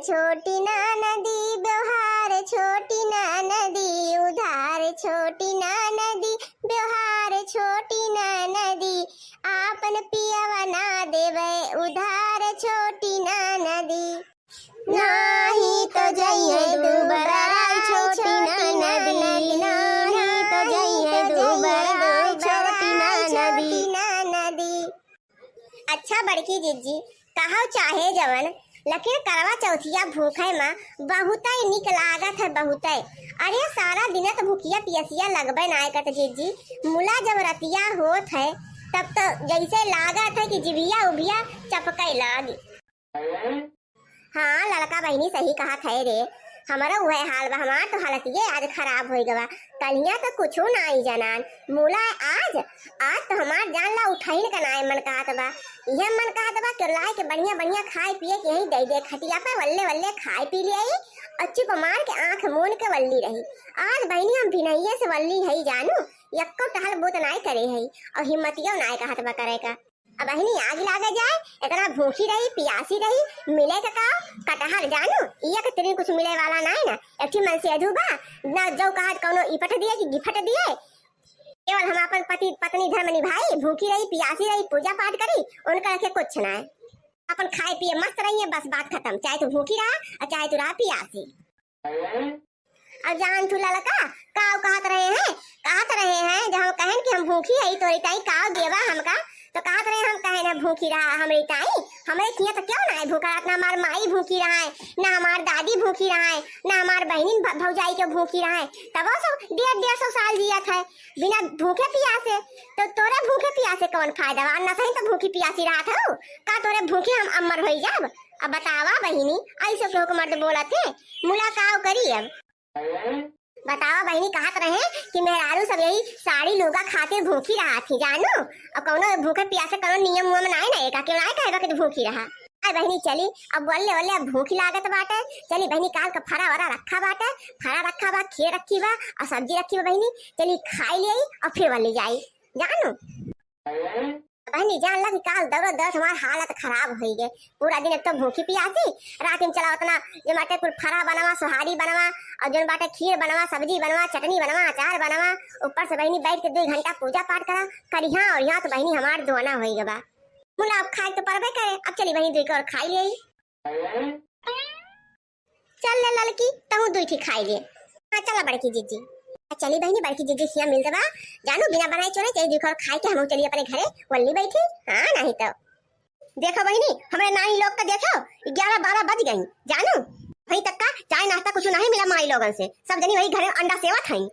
छोटी ना नदी व्यवहार छोटी ना नदी उधार छोटी ना नदी व्यवहार छोटी ना नदी आपन पियवा ना देवे उधार छोटी ना नदी नाही तो जइए दुबराई छोटी ना नदी नाही तो जइए दुबराई छोटी ना नदी। अच्छा बड़की जीजी कहो चाहे जवन लेकिन करवा चौथिया भूखे माँ बहुत निक लागत है बहुत। अरे सारा दिन तो भूखिया पियसिया लगबे ना करत जीजी मुला जब रतिया होत है तब तो जैसे लागत है कि जिभिया उभिया चपके लागी। हाँ लड़का बहनी सही कहा थे रे हमारा वह हाल बा हमार तो हालत ये आज खराब हो गवा कलिया तो कुछ ना आई जानन मूला आज आज तो हमार जान ला उठाइन का नाय मन कहत बा यह मन कहत बा कि लाए के बढ़िया बढ़िया खाए पिए के यही दे दे खटिया पे वल्ले वल्ले खाए पी ले अच्छी पमार के आंख मून के वल्ली रही। आज बहनी हम भिनैया से वल्ली है जानू यक्को टहल बोत नाय करे है और हिम्मतियो नाय कहत बा करे का। अब बहनी आग लागे जाए इतना भूखी रही पियासी रही मिले का कटहल जानू इया के तेरे कुछ मिले वाला ना है ना एक मन से अधूबा ना जो कहा कोनो इपट दिए कि गिफट दिए केवल हम अपन पति पत्नी धर्म निभाई भूखी रही पियासी रही पूजा पाठ करी उनका रखे कुछ ना है अपन खाए पिए मस्त रही बस बात खत्म चाहे तू भूखी रहा और चाहे तू रहा पियासी। अब जान तू लड़का काव कहत रहे हैं जब हम कहें कि हम भूखी है तो रिताई काव देवा हमका तो कहत रहे हम कहे ना भूखी रहा हमरे ताई हमरे किया तो क्यों ना है भूखा ना हमार माई भूखी रहा है ना हमार दादी भूखी रहा है ना हमार बहनी भौजाई के भूखी रहा है तब वो सब 150 साल जिया था बिना भूखे पियासे तो तोरे भूखे पियासे कौन फायदा न सही तो भूखी पियासी रहा था का तोरे भूखे हम अमर हो जाब। अब बतावा बहनी ऐसे क्यों मर्द बोला थे मुलाकात करी अब बतावा बहनी कहत रहे कि मेहरारू सब यही साड़ी लुगा खातिर भूखी रहा थी जानू और कौनो भूखे प्यासे कौनो नियम उयम नाय ना एका क्यों नाय कहेगा कि भूखी रहा। अरे बहनी चली अब वल्ले वल्ले अब भूखी लागत बाटे चली बहनी काल का फरा वरा रखा बाटे फरा रखा बा खीर रखी बा और सब्जी रखी बा बहनी चली खाई ले और फिर वल्ले जाई जानू बहनी जान लगी काल दौड़ दौड़ हमार हालत खराब हो गए पूरा दिन एक तो भूखी पियासी रात में चला उतना जो बाटे कुल फरा बनवा सुहारी बनवा और जो बाटे खीर बनवा सब्जी बनवा चटनी बनवा अचार बनवा ऊपर से बहनी बैठ के 2 घंटा पूजा पाठ करा करिया और यहाँ तो बहनी हमार दोना हो गवा मुला अब खाए तो परबे करे अब चली बहनी 2 और खाई ले चल ले लड़की तहु 2 खाई ले। हाँ चला बड़की जीजी चली बहनी बड़की जीजी खिया मिल दबा जानू बिना बनाए चोरे चली 2 और खाई के हम चलिए अपने घरे वल्ली बैठी। हाँ नहीं तो देखो बहनी हमारे नानी लोग का देखो 11-12 बज गई जानू वही तक का चाय नाश्ता कुछ नहीं मिला माई लोगन से सब जनी वही घरे अंडा सेवा खाई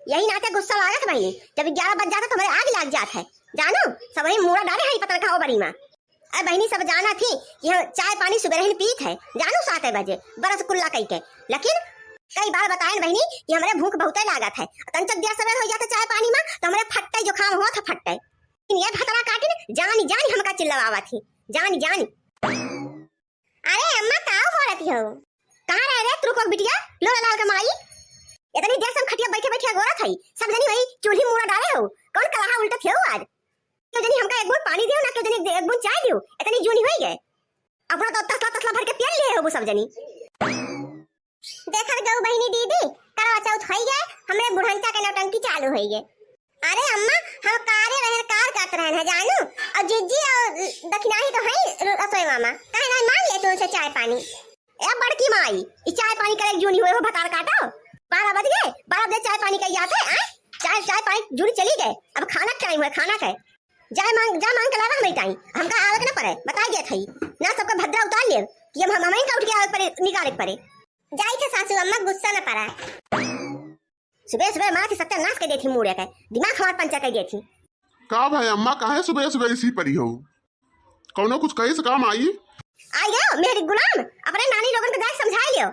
यही नाते गुस्सा लागत बहनी जब 11 बज जाता तो हमारे आग लग जात है जानू सब वही मुड़ा डाले है पता खाओ बड़ी माँ। अरे बहनी सब जाना थी कि हम चाय पानी सुबह ही पीत है जानू 7 बजे बरस कुल्ला कई के लेकिन कई बार बताए बहनी कि हमारे भूख बहुत लागत है तंचक देर सवेर हो जाता चाय पानी में तो हमारे फट्टे जुकाम हुआ था फट्टे ये भतरा काटे जानी जानी हमका चिल्लावा थी जानी जानी। अरे अम्मा का हो रही हो कहां रह रे तू को बिटिया लोला लाल का माई इतनी देर से खटिया बैठे बैठे गोरा थई सब जनी वही चूल्ही मुड़ा डाले हो कौन कलहा उल्टा थे आज तो जनी हमका एक बूंद पानी दियो ना तो जनी एक बूंद चाय दियो इतनी जूनी होई गए अपना तो तसला भर के पिया ले हो सब जनी देखा गौ बहनी दीदी करवा चौथ हो गए हमरे बुढ़ंचा के नौटंकी चालू हो गए। अरे अम्मा हम कारे रहे कार काट रहे हैं जानू और जीजी और दक्षिणाही तो है रसोई मामा कहे ना मान ले तुमसे चाय पानी ए बड़की माई ई चाय पानी करे जूनी हुए हो भतार काटो 12 बज गए 12 बजे चाय पानी का याद है चाय पानी जूनी चली गए अब खाना टाइम है खाना का जा मांग के लावा हमें टाइम हमका आवत ना पड़े बता गया थई ना सबका भद्रा उतार ले कि हम हमें का उठ के आवे पड़े निकाले पड़े जाई थे सासू अम्मा गुस्सा न पड़ा सुबह सुबह माँ की सत्यानाश कर दी थी मुड़े का दिमाग हमार पंचा कर दी थी का भाई अम्मा काहे सुबह सुबह इसी परी हो कौनो कुछ कहे से काम आई गयो मेरी गुलाम अपने नानी लोगन को जाके समझा लियो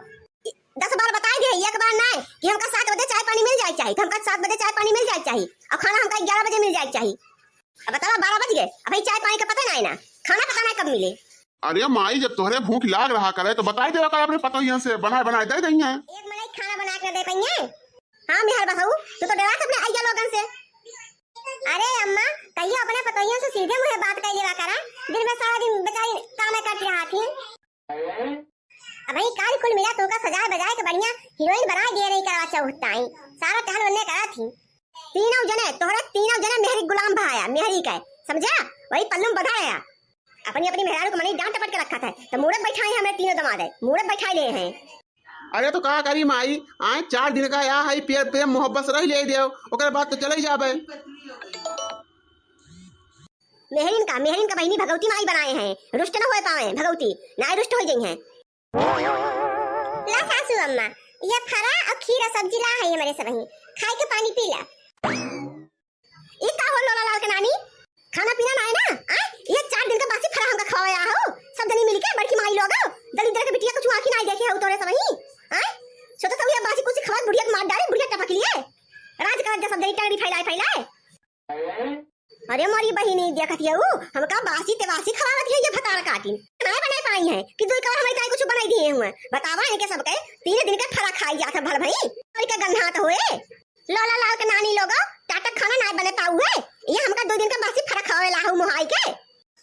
10 बार बता दिए एक बार ना कि हमका 7 बजे चाय पानी मिल जाए चाहिए तो हमका 7 बजे चाय पानी मिल जाए चाहिए और खाना हमका 11 बजे मिल जाए चाहिए अब बताओ 12 बज गए अभी चाय पानी का पता नहीं ना खाना पता नहीं कब मिले। अरे माई जब तोहरे भूख लाग रहा करे तो बताई देवा कर अपने पतोहिया से बनाए दे दई है एक मलाई खाना बना के दे पइए। हां मेहर बताऊ तू तो डरा अपने आइया लोगन से। अरे अम्मा कहियो अपने पतोहिया से सीधे मुंह बात कर लेवा करा दिन में सारा दिन बेचारी काम करती रहा थी अब भाई काल कुल मिला तो का सजाए बजाए के बढ़िया हीरोइन बना दे रही करवा चौथ ताई सारा टहल बनने करा थी। तीनों जने मेहरी गुलाम भाया मेहरी का समझा, वही पल्लू बढ़ाया अपनी अपनी मेहरारू को मनी डांट टपट के रखा था तो मूरत बैठाए हमें तीनों दमाद है मूरत बैठाए ले हैं। अरे तो का करी माई आए 4 दिन का या है प्यार प्रेम मोहब्बत से रह ले दियो ओकरे बाद तो चले जाबे। मेहरीन का बहनी भगवती माई बनाए हैं रुष्ट न हो पावे भगवती ना रुष्ट हो गई हैं। ला सासू अम्मा ये फरा और खीर और सब्जी ला है हमारे सब खाए के पानी पी ला। ई का हो लोला लाल के नानी खाना पीना ना है ना ये 4 दिन का बासी फरा हमका खवाया हो सब जनी मिलके बड़की माई लोग दलिद्र के बिटिया कुछ आंखी नहीं देखे हो तोरे सब सोचो सब ये बासी कुछ खवा बुढ़िया को मार डाले बुढ़िया टपक लिए राज कर सब जनी टंगड़ी फैलाए। अरे मोरी बहिनी देखत है हमका बासी तेवासी खवावत है ये भतार काटिन नहीं बना पाई है कि दुई कवर हमारी ताई कुछ बनाई दिए हुए बतावा है के सब के 3 दिन का फरा खाई जात भल भाई और के गन्हात होए लोला लाल के नानी लोग टाटा खाना नहीं बने पाऊ है ये हमका 2 दिन का बासी फरा खावे लाहू मोहाई के।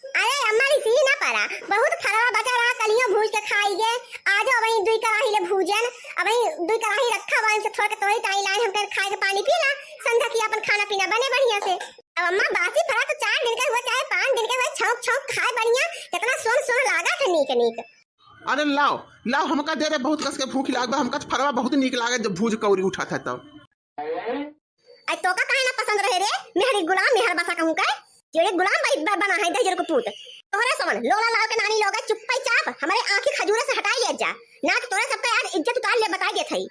अरे अम्मा सी ना पारा बहुत फरा बचा रहा कलियो भूज के खाई गे आज वही दुई कढ़ाई ले भूजन अब वही दुई कढ़ाई रखा वन से थोड़ा के तोही ताई लाइन हम कर खाए के पानी पीला संध्या की अपन खाना पीना बने बढ़िया से। अब अम्मा बासी फरा तो 4 दिन का हुआ चाहे 5 दिन का हुआ छौक छौक खाए बढ़िया कितना सोन लागा था नीक नीक। अरे लाओ लाओ हमका दे दे बहुत कस के भूख लागबा हमका फरवा बहुत नीक लागे जब भूज कौरी उठा था तब। आई तो का काहे ना पसंद रहे रे मेहरी गुलाम मेहर बसा कहूं का जेड़े गुलाम भाई बना है दहजर को पूत तोहरे समन लोला लाल के नानी लोग चुप्पा चाप हमारे आंखें खजूरे से हटाई ले जा ना तो तोरे सबका यार इज्जत उतार ले बता दे थई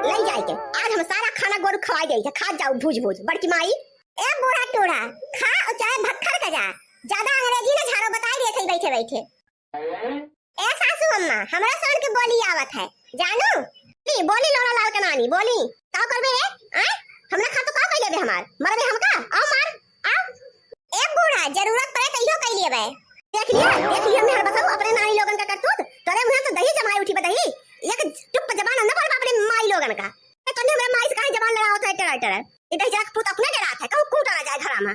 ले जाए के आज हम सारा खाना गोरु खवाई दे खा जाओ भूज बड़की माई ए बूढ़ा टोड़ा खा और चाहे भक्खर का जा ज्यादा अंग्रेजी ना झाड़ो बता दे थई बैठे बैठे। ए सासू अम्मा हमरा सन के बोली आवत है जानो ली बोली लोला लाल के नानी बोली का करबे रे हमरा खा तो का कइले बे हमार मरबे हमका आओ मार आओ ए बूढ़ा जरूरत पड़े तइयो कइ लेबे देख लिया मेहर बताओ अपने नानी लोगन का करतूत तोरे मुंह से दही जमाई उठी बदही एक चुप जबान न पड़ अपने माई लोगन का तने हमरा माई से काहे जबान लड़ावत है टेरा इधर जाके पूत अपने डरात है कहू कूटा ना जाए घरा में।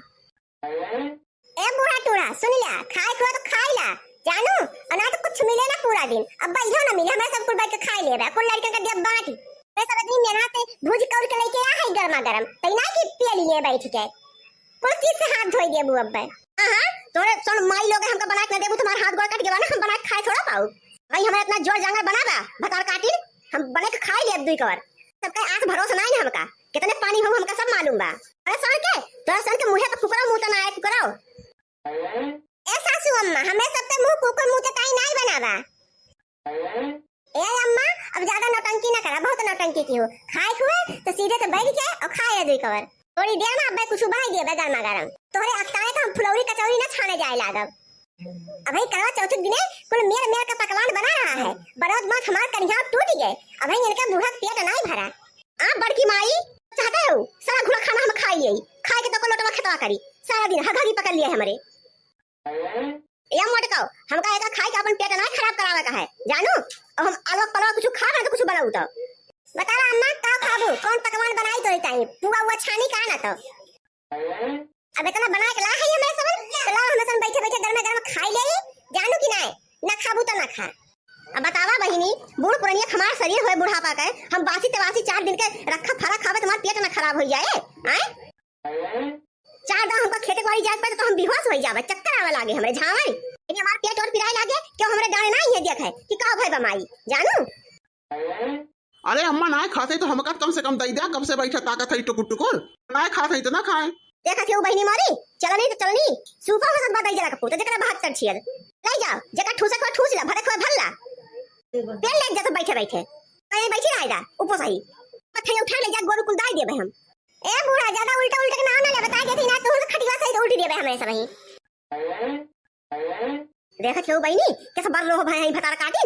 ए बूढ़ा टूड़ा सुन लिया खाए को तो खाई ला जानू अना तो कुछ मिले ना पूरा दिन अब भाइयों ना मिले हमें सब कुल बैठ के खा लेबे कुल लड़कन का दिया बाटी मैं सब आदमी मेहनत से भूज कौर के लेके आ है गरमा गरम तई ना कि पी लिए बैठ के कुछ चीज से हाथ धोई देबू अब हां तोरे सुन माई लोग हमका बना के देबू तुम्हारे हाथ गोड़ कट गेबा ना हम बना के खाए थोड़ा पाऊ भाई हमरा इतना जोर जांगर बनाबा भतार काटिल हम बने के खाई ले दुई कवर सबका आंख भरोसा नहीं ना हमका कितने पानी हो हमका सब मालूम बा। अरे सर के तोरा सर के मुंह पे फुकरा मुंह त ना आए कराओ ए सासू अम्मा हमें सब पे मुंह कुकर मुंह त काई नहीं बनावा। ए अम्मा अब ज्यादा नौटंकी ना करा बहुत नौटंकी की हो खाए हुए तो सीधे से बैठ के और खाए दुई कवर थोड़ी देर में अब कुछ भाई दे बे गरमा गरम तोरे अक्ताए तो हम फुलौरी कचौरी ना छाने जाए लागब। अबे करवा चौथ दिने कुल मेर का पकवान बना रहा है बरोद मत हमार कन्या टूट गए अबे इनका बूढ़ा पेट नहीं भरा आ बड़की माई चाहते हो सारा घुला खाना हम खा लिए खाए के तो को लोटवा खतवा करी सारा दिन हगागी पकड़ लिए हमारे या मोटकाओ हमका एका खाए के अपन पेट ना खराब करावे का है जानू और हम अलग पलवा कुछ खा ना तो कुछ बनाऊ तो बता रहा अम्मा का खाबू कौन पकवान बनाई तो चाहिए पुआ हुआ छानी का ना तो अब इतना बना के ला है ये मेरे सबन चला हम सन बैठे बैठे गरमा गरम खाई ले जानू कि नहीं ना खाबू तो ना खा। अब बतावा बहिनी बूढ़ पुरानिया हमार शरीर होए बुढ़ापा का हम बासी तेवासी 4 दिन के रखा फरा खावे तुम्हार पेट ना खराब हो जाए आए 4 दिन हमको खेते बाड़ी जात पे तो हम बेहोश हो जावे चक्कर आवे लागे हमरे झावई लेकिन हमार पेट और पिराए लागे क्यों हमरे दाने नहीं है देख है कि का भाई बमाई जानू। अरे अम्मा ना खाते तो हमका कम से कम दई दे कब से बैठा ताकत है टुकुर टुकुर ना खाते तो ना खाए देखा क्यों बहिनी मारी चलनी तो चलनी सुपा में सब बताई जरा का पुत जकरा भाग चढ़ छियल ले जाओ जका ठूसे को ठूस ला भरे को भल्ला पेड़ ले जा तो बैठे बैठे कहीं बैठी आएगा ऊपर सही पत्थर उठा ले जा गोरु कुल दाई देबे हम ए बूढ़ा ज्यादा उल्टा उल्टा के नाम ना ले बता देती ना तो खटिवा सही उल्टी देबे हमें सब ही देखा क्यों बहिनी कैसे बर लो भाई भतार काटी